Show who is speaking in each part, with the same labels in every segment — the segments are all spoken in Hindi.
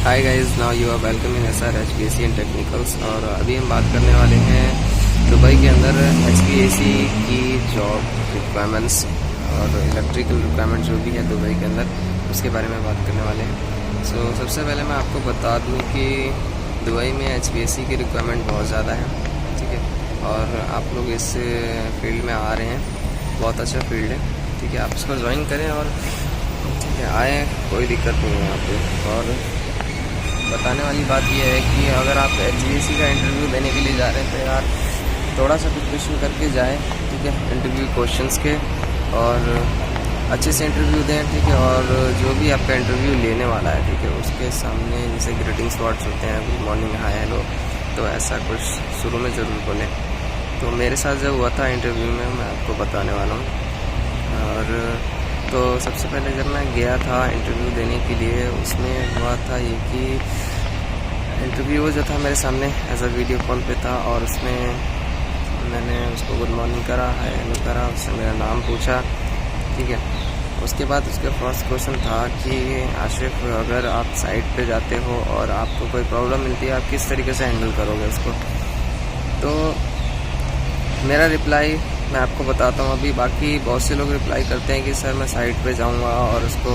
Speaker 1: Hi guys, now you are welcome in SR HVAC and technicals. और अभी हम बात करने वाले हैं दुबई के अंदर HVAC की जॉब रिक्वायरमेंट्स और इलेक्ट्रिकल रिक्वायरमेंट जो भी है दुबई के अंदर, उसके बारे में बात करने वाले हैं। सबसे पहले मैं आपको बता दूं कि दुबई में HVAC की रिक्वायरमेंट बहुत ज़्यादा है, ठीक है। और आप लोग इस फील्ड में आ रहे हैं, बहुत अच्छा फील्ड है, ठीक है। आप इसको ज्वाइन करें और ठीक है आए, कोई दिक्कत नहीं है यहाँ पे। और बताने वाली बात यह है कि अगर आप HVAC का इंटरव्यू देने के लिए जा रहे हैं तो यार थोड़ा सा प्रिपरेशन करके जाएं, ठीक है। इंटरव्यू क्वेश्चंस के और अच्छे से इंटरव्यू दें, ठीक है। और जो भी आपका इंटरव्यू लेने वाला है, ठीक है, उसके सामने जैसे ग्रीटिंग्स वर्ड्स होते हैं, गुड मॉर्निंग, हाय, हेलो, तो ऐसा कुछ शुरू में ज़रूर बोलें। तो मेरे साथ जब हुआ था इंटरव्यू में, मैं आपको बताने वाला हूँ। और तो सबसे पहले जब मैं गया था इंटरव्यू देने के लिए, उसमें हुआ था ये कि इंटरव्यू जो था मेरे सामने एज अ वीडियो कॉल पे था, और उसमें मैंने उसको गुड मॉर्निंग करा, हाय हेलो करा, उससे मेरा नाम पूछा, ठीक है। उसके बाद उसका फर्स्ट क्वेश्चन था कि आशिफ, अगर आप साइट पे जाते हो और आपको कोई प्रॉब्लम मिलती है, आप किस तरीके से हैंडल करोगे उसको। तो मेरा रिप्लाई मैं आपको बताता हूँ अभी। बाकी बहुत से लोग रिप्लाई करते हैं कि सर मैं साइट पे जाऊँगा और उसको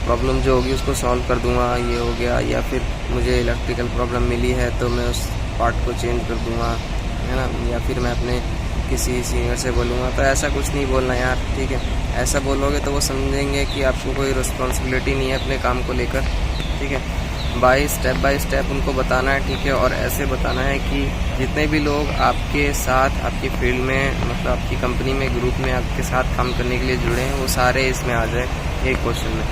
Speaker 1: प्रॉब्लम जो होगी उसको सॉल्व कर दूँगा, ये हो गया, या फिर मुझे इलेक्ट्रिकल प्रॉब्लम मिली है तो मैं उस पार्ट को चेंज कर दूँगा, है ना, या फिर मैं अपने किसी सीनियर से बोलूँगा। तो ऐसा कुछ नहीं बोलना यार, ठीक है। ऐसा बोलोगे तो वो समझेंगे कि आपको कोई रिस्पॉन्सिबिलिटी नहीं है अपने काम को लेकर, ठीक है। बाय स्टेप उनको बताना है, ठीक है। और ऐसे बताना है कि जितने भी लोग आपके साथ आपकी फील्ड में, मतलब आपकी कंपनी में, ग्रुप में आपके साथ काम करने के लिए जुड़े हैं, वो सारे इसमें आ जाए एक क्वेश्चन में,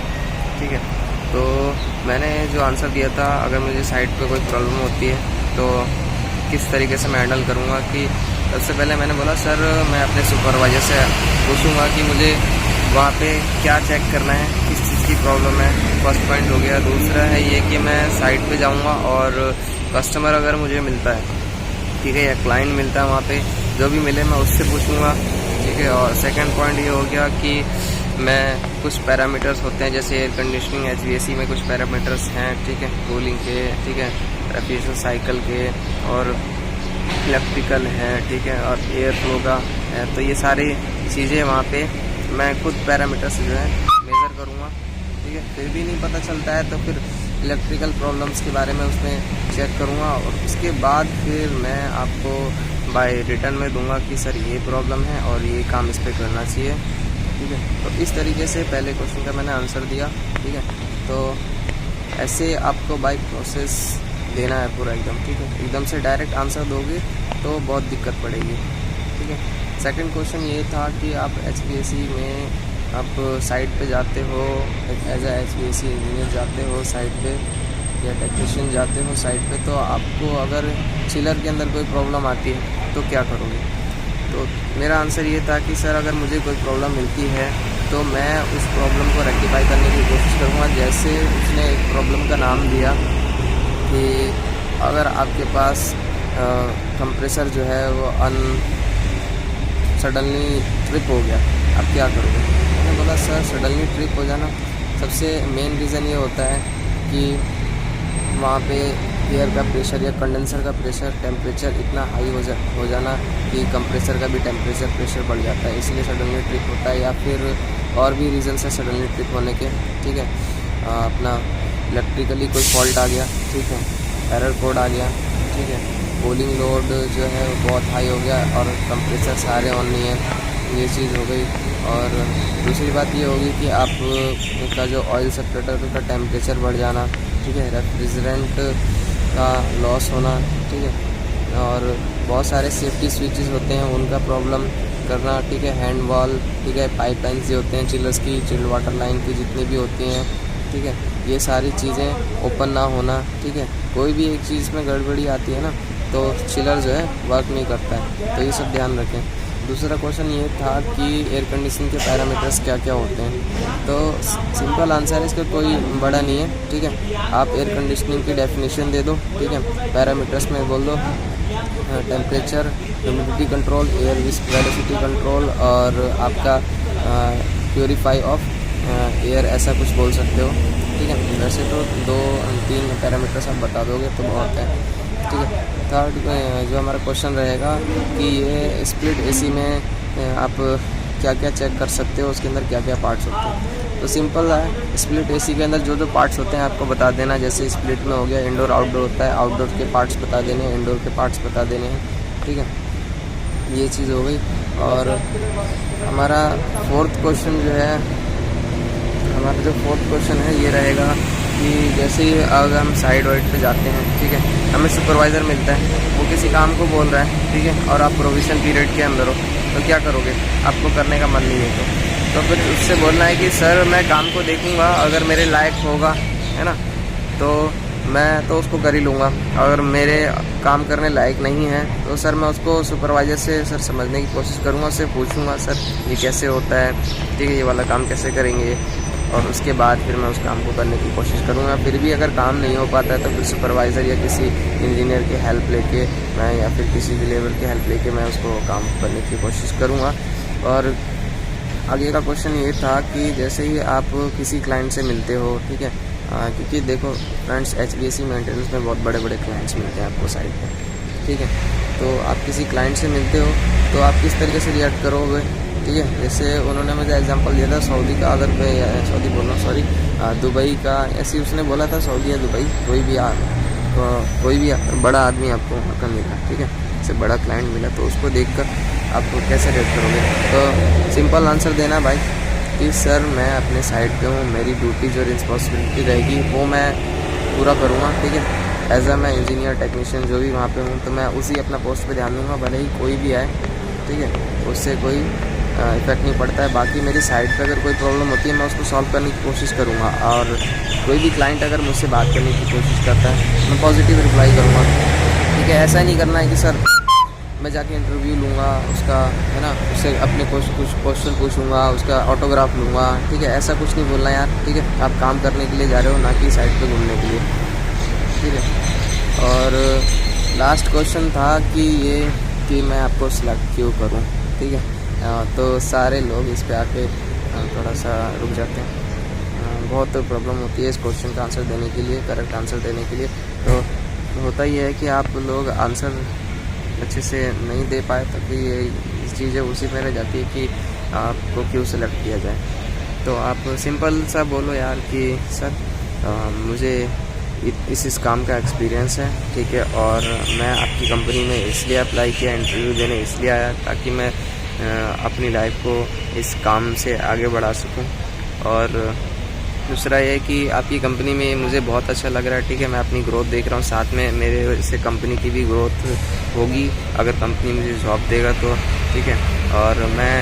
Speaker 1: ठीक है। तो मैंने जो आंसर दिया था, अगर मुझे साइट पे कोई प्रॉब्लम होती है तो किस तरीके से मैं हैंडल करूँगा, कि सबसे पहले मैंने बोला सर मैं अपने सुपरवाइजर से पूछूंगा कि मुझे वहाँ पे क्या चेक करना है, किस चीज़ की प्रॉब्लम है, फर्स्ट पॉइंट हो गया। दूसरा है ये कि मैं साइट पे जाऊँगा और कस्टमर अगर मुझे मिलता है, ठीक है, या क्लाइंट मिलता है वहाँ पे, जो भी मिले मैं उससे पूछूंगा, ठीक है। और सेकंड पॉइंट ये हो गया कि मैं कुछ पैरामीटर्स होते हैं, जैसे एयर कंडीशनिंग HVAC में कुछ पैरामीटर्स हैं, ठीक है, कूलिंग के, ठीक है, रेफ्रिजरेशन साइकिल के, और इलेक्ट्रिकल है, ठीक है, और एयर फ्लो का है। तो ये सारी चीज़ें वहाँ पे मैं खुद पैरामीटर्स जो है मेज़र करूँगा, ठीक है। फिर भी नहीं पता चलता है तो फिर इलेक्ट्रिकल प्रॉब्लम्स के बारे में उसमें चेक करूँगा, और उसके बाद फिर मैं आपको बाय रिटर्न में दूंगा कि सर ये प्रॉब्लम है और ये काम इस पर करना चाहिए, ठीक है। तो इस तरीके से पहले क्वेश्चन का मैंने आंसर दिया, ठीक है। तो ऐसे आपको बाय प्रोसेस देना है पूरा एकदम, ठीक है। एकदम से डायरेक्ट आंसर दोगे तो बहुत दिक्कत पड़ेगी, ठीक है। सेकंड क्वेश्चन ये था कि आप HVAC में आप साइट पे जाते हो, एज अ HVAC इंजीनियर जाते हो साइट पे, या टेक्नीशियन जाते हो साइट पे, तो आपको अगर चिलर के अंदर कोई प्रॉब्लम आती है तो क्या करोगे। तो मेरा आंसर ये था कि सर अगर मुझे कोई प्रॉब्लम मिलती है तो मैं उस प्रॉब्लम को रेक्टिफाई करने की कोशिश करूँगा। जैसे उसने एक प्रॉब्लम का नाम दिया कि अगर आपके पास कंप्रेसर जो है वो सडनली ट्रिप हो गया, आप क्या करोगे। मैंने बोला सर सडनली ट्रिप हो जाना, सबसे मेन रीज़न ये होता है कि वहाँ पे एयर का प्रेशर या कंडेंसर का प्रेशर, टेम्परेचर इतना हाई हो जाना कि कंप्रेसर का भी टेम्परेचर प्रेशर बढ़ जाता है, इसलिए सडनली ट्रिप होता है। या फिर और भी रीज़न है सडनली ट्रिप होने के, ठीक है। अपना इलेक्ट्रिकली कोई फॉल्ट आ गया, ठीक है, एरर कोड आ गया, ठीक है, कूलिंग लोड जो है वो बहुत हाई हो गया और कंप्रेसर सारे ऑन नहीं है, ये चीज़ हो गई। और दूसरी बात ये होगी कि आप का जो ऑयल सेपरेटर का टेम्परेचर बढ़ जाना, ठीक है, रेफ्रिजरेंट का लॉस होना, ठीक है। और बहुत सारे सेफ्टी स्विचेस होते हैं उनका प्रॉब्लम करना, ठीक है, हैंड वॉल, ठीक है, पाइप लाइन्स जो होते हैं चिलर्स की, चिल्ड वाटर लाइन की जितनी भी होती हैं, ठीक है, ये सारी चीज़ें ओपन ना होना, ठीक है। कोई भी एक चीज़ में गड़बड़ी आती है ना तो चिलर जो है वर्क नहीं करता है, तो ये सब ध्यान रखें। दूसरा क्वेश्चन ये था कि एयर कंडीशनिंग के पैरामीटर्स क्या क्या होते हैं। तो सिंपल आंसर है इसका, कोई बड़ा नहीं है, ठीक है। आप एयर कंडीशनिंग की डेफिनेशन दे दो, ठीक है, पैरामीटर्स में बोल दो temperature, humidity control, air velocity control, और आपका प्योरीफाई ऑफ एयर, ऐसा कुछ बोल सकते हो, ठीक है। वैसे तो 2-3 पैरामीटर्स आप बता दोगे तो बहुत है, ठीक है। थर्ड जो हमारा क्वेश्चन रहेगा कि ये स्प्लिट एसी में आप क्या क्या चेक कर सकते हो, उसके अंदर क्या क्या पार्ट्स होते हैं। तो सिंपल है, स्प्लिट एसी के अंदर जो जो पार्ट्स होते हैं आपको बता देना। जैसे स्प्लिट में हो गया इंडोर आउटडोर होता है, आउटडोर के पार्ट्स बता देने हैं, इंडोर के पार्ट्स बता देने हैं, ठीक है। ये चीज़ हो गई। और हमारा फोर्थ क्वेश्चन जो है, हमारा जो फोर्थ क्वेश्चन है ये रहेगा कि जैसे ही अगर हम साइड वाइड पे जाते हैं, ठीक है, हमें सुपरवाइज़र मिलता है, वो किसी काम को बोल रहा है, ठीक है, और आप प्रोविज़न पीरियड के अंदर हो, तो क्या करोगे? आपको करने का मन नहीं है तो फिर उससे बोलना है कि सर मैं काम को देखूंगा, अगर मेरे लायक होगा, है ना, तो मैं तो उसको कर ही लूँगा। अगर मेरे काम करने लायक नहीं है तो सर मैं उसको सुपरवाइज़र से सर समझने की कोशिश करूँगा, उससे पूछूंगा सर ये कैसे होता है, ठीक है, ये वाला काम कैसे करेंगे, और उसके बाद फिर मैं उस काम को करने की कोशिश करूँगा। फिर भी अगर काम नहीं हो पाता है तो फिर सुपरवाइज़र या किसी इंजीनियर की हेल्प लेके मैं, या फिर किसी भी लेबर की हेल्प लेके मैं उसको काम करने की कोशिश करूँगा। और आगे का क्वेश्चन ये था कि जैसे ही आप किसी क्लाइंट से मिलते हो, ठीक है, क्योंकि देखो फ्रेंड्स, HVAC मेंटेनेंस में बहुत बड़े बड़े क्लाइंट्स मिलते हैं आपको साइट पे, ठीक है। तो आप किसी क्लाइंट से मिलते हो तो आप किस तरीके से रिएक्ट करोगे, ठीक है। जैसे उन्होंने मुझे एग्जांपल दिया था सऊदी का, अगर मैं सऊदी बोल रहा हूँ, सॉरी, दुबई का, ऐसे उसने बोला था सऊदी या दुबई, कोई भी बड़ा आदमी आपको वहाँ का मिला, ठीक है, से बड़ा क्लाइंट मिला, तो उसको देखकर आप कैसे रिएक्ट करोगे? तो सिंपल आंसर देना भाई कि सर मैं अपने साइड पे हूँ, मेरी ड्यूटी जो रिस्पॉन्सिबिलिटी रहेगी वो मैं पूरा करूँगा, ठीक है। एज अ मैं इंजीनियर टेक्नीशियन जो भी वहाँ पे हूँ, तो मैं उसी अपना पोस्ट पे ध्यान दूँगा, भले ही कोई भी आए, ठीक है, उससे कोई इफेक्ट नहीं पड़ता है। बाकी मेरी साइड पे अगर कोई प्रॉब्लम होती है मैं उसको सॉल्व करने की कोशिश करूँगा, और कोई भी क्लाइंट अगर मुझसे बात करने की कोशिश करता है मैं पॉजिटिव रिप्लाई करूँगा, ठीक है। ऐसा नहीं करना है कि सर मैं जाके इंटरव्यू लूँगा उसका, है ना, उससे अपने कुछ क्वेश्चन पूछूंगा, उसका ऑटोग्राफ लूँगा, ठीक है, ऐसा कुछ नहीं बोलना यार, ठीक है। आप काम करने के लिए जा रहे हो, ना कि साइड पे घूमने के लिए, ठीक है। और लास्ट क्वेश्चन था कि मैं आपको सिलेक्ट क्यों करूँ, ठीक है। तो सारे लोग इस पे आके थोड़ा सा रुक जाते हैं, बहुत प्रॉब्लम होती है इस क्वेश्चन का आंसर देने के लिए, करेक्ट आंसर देने के लिए। तो होता ही है कि आप लोग आंसर अच्छे से नहीं दे पाए, तो फिर ये चीज़ें उसी में रह जाती है कि आपको क्यों सेलेक्ट किया जाए। तो आप सिंपल सा बोलो यार कि सर मुझे इस काम का एक्सपीरियंस है, ठीक है, और मैं आपकी कंपनी में इसलिए अप्लाई किया, इंटरव्यू देने इसलिए आया ताकि मैं अपनी लाइफ को इस काम से आगे बढ़ा सकूं। और दूसरा ये कि आपकी कंपनी में मुझे बहुत अच्छा लग रहा है, ठीक है, मैं अपनी ग्रोथ देख रहा हूँ, साथ में मेरे से कंपनी की भी ग्रोथ होगी अगर कंपनी मुझे जॉब देगा तो, ठीक है। और मैं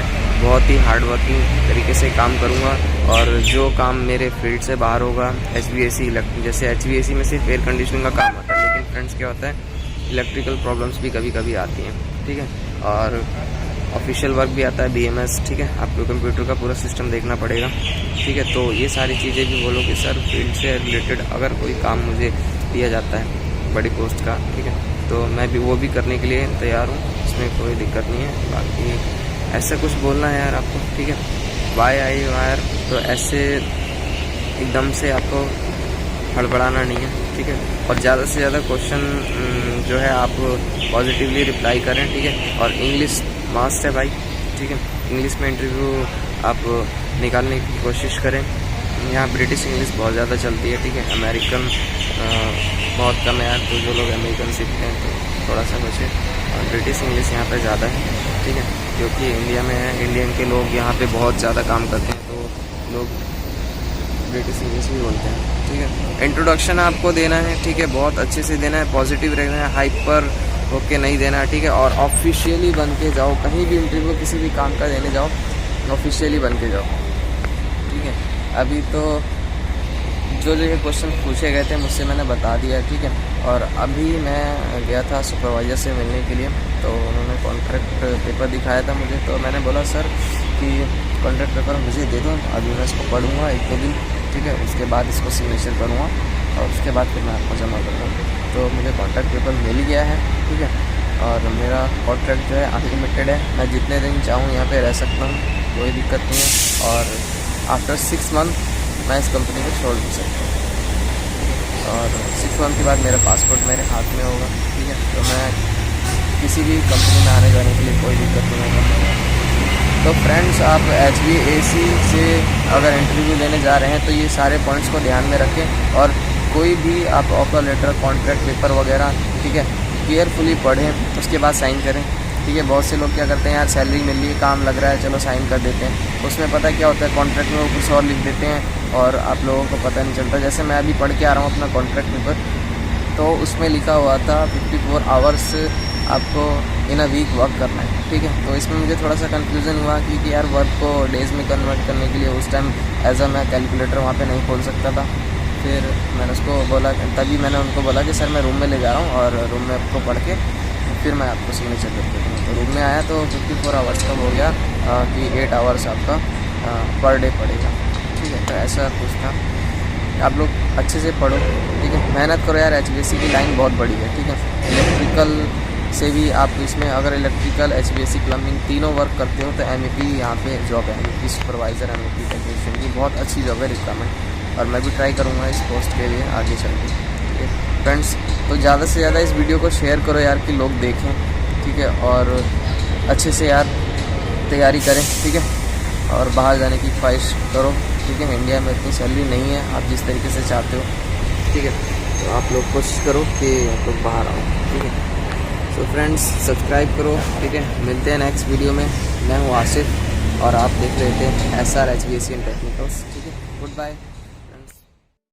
Speaker 1: बहुत ही हार्ड वर्किंग तरीके से काम करूँगा, और जो काम मेरे फील्ड से बाहर होगा, HVAC जैसे HVAC में सिर्फ एयर कंडीशनिंग का काम होता है, लेकिन फ्रेंड्स क्या होता है, इलेक्ट्रिकल प्रॉब्लम्स भी कभी कभी आती हैं, ठीक है। और ऑफिशियल वर्क भी आता है, BMS, ठीक है, आपको कंप्यूटर का पूरा सिस्टम देखना पड़ेगा, ठीक है। तो ये सारी चीज़ें भी बोलो कि सर फील्ड से रिलेटेड अगर कोई काम मुझे दिया जाता है बड़ी पोस्ट का, ठीक है, तो मैं भी वो भी करने के लिए तैयार हूँ, इसमें कोई दिक्कत नहीं है। बाकी ऐसा कुछ बोलना है यार आपको, ठीक है, वाई आई वायर, तो ऐसे एकदम से आपको हड़बड़ाना नहीं है, ठीक है। और ज़्यादा से ज़्यादा क्वेश्चन जो है आप पॉजिटिवली रिप्लाई करें, ठीक है। और इंग्लिश मस्ट है भाई, ठीक है, इंग्लिश में इंटरव्यू आप निकालने की कोशिश करें। यहाँ ब्रिटिश इंग्लिश बहुत ज़्यादा चलती है, ठीक है, अमेरिकन बहुत कम है यार, तो जो लोग अमेरिकन सीखते हैं तो थोड़ा सा बचे, और ब्रिटिश इंग्लिश यहाँ पे ज़्यादा है, ठीक है, क्योंकि इंडिया में है, इंडियन के लोग यहाँ पे बहुत ज़्यादा काम करते हैं, तो लोग ब्रिटिश इंग्लिश भी बोलते हैं, ठीक है। इंट्रोडक्शन आपको देना है, ठीक है, बहुत अच्छे से देना है, पॉजिटिव रहना है, हाइपर होके नहीं देना है, ठीक है। और ऑफिशियली बन के जाओ, कहीं भी इंटरव्यू किसी भी काम का देने जाओ, ऑफिशियली बन के जाओ, ठीक है। अभी तो जो ये क्वेश्चन पूछे गए थे मुझसे मैंने बता दिया, ठीक है। और अभी मैं गया था सुपरवाइज़र से मिलने के लिए, तो उन्होंने कॉन्ट्रैक्ट पेपर दिखाया था मुझे, तो मैंने बोला सर कि कॉन्ट्रैक्ट पेपर मुझे दे दो, अभी मैं इसको पढ़ूँगा 1-2 दिन, ठीक है, उसके बाद इसको सिग्नेचर करूँगा, और उसके बाद फिर मैं आपको जमा करूँगा। तो मुझे कॉन्ट्रैक्ट पेपर मिल गया है, ठीक है, और मेरा कॉन्ट्रैक्ट जो है अनलिमिटेड है, मैं जितने दिन चाहूँ यहाँ पे रह सकता हूँ, कोई दिक्कत नहीं है। और आफ्टर 6 मंथ मैं इस कंपनी को छोड़ नहीं सकता। और 6 मंथ के बाद मेरा पासपोर्ट मेरे हाथ में होगा, ठीक है। तो मैं किसी भी कंपनी में आने जाने के लिए कोई दिक्कत नहीं होगा। तो फ्रेंड्स, आप HVAC से अगर इंटरव्यू लेने जा रहे हैं तो ये सारे पॉइंट्स को ध्यान में रखें, और कोई भी आप ऑफर लेटर, कॉन्ट्रैक्ट पेपर वगैरह, ठीक है, केयरफुली पढ़ें, उसके बाद साइन करें, ठीक है। बहुत से लोग क्या करते हैं, यार सैलरी मिल रही है, काम लग रहा है, चलो साइन कर देते हैं। उसमें पता क्या होता है, कॉन्ट्रैक्ट में वो कुछ और लिख देते हैं और आप लोगों को पता नहीं चलता। जैसे मैं अभी पढ़ के आ रहा हूँ अपना कॉन्ट्रैक्ट पेपर, तो उसमें लिखा हुआ था 54 आवर्स आपको इन अ वीक वर्क करना है, ठीक है। तो इसमें मुझे थोड़ा सा कन्फ्यूज़न हुआ कि यार वर्क को डेज़ में कन्वर्ट करने के लिए उस टाइम एज अ मैं कैलकुलेटर वहाँ पे नहीं खोल सकता था। फिर मैंने उसको बोला, तभी मैंने उनको बोला कि सर मैं रूम में ले जा रहा हूँ और रूम में आपको पढ़ के फिर मैं आपको सिग्नेचर कर देता हूँ। तो रूम में आया तो 54 आवर्स का हो गया कि 8 आवर्स आपका पर डे पड़ेगा, ठीक है। तो ऐसा कुछ था। आप लोग अच्छे से पढ़ो, ठीक है, मेहनत करो यार। HVAC की लाइन बहुत बड़ी है, ठीक है। इलेक्ट्रिकल से भी आप इसमें अगर इलेक्ट्रिकल, HVAC, प्लम्बिंग तीनों वर्क करते हो तो MEP यहाँ पे जॉब है, MEP सुपरवाइज़र, MEP टेक्नीशियन की बहुत अच्छी जॉब है, रिक्वायरमेंट। और मैं भी ट्राई करूँगा इस पोस्ट के लिए आगे चल के, ठीक है फ्रेंड्स। तो ज़्यादा से ज़्यादा इस वीडियो को शेयर करो यार कि लोग देखें, ठीक है। और अच्छे से यार तैयारी करें, ठीक है। और बाहर जाने की ख्वाहिश करो, ठीक है। इंडिया में इतनी सैलरी नहीं है आप जिस तरीके से चाहते हो, ठीक है। तो आप लोग कोशिश करो कि आप लोग बाहर आओ, ठीक है। सो फ्रेंड्स, सब्सक्राइब करो, ठीक है। मिलते हैं नेक्स्ट वीडियो में। मैं हूँ आसिफ और आप देख रहे थे SR HVAC एंड टेक्निकल्स, ठीक है। Good bye.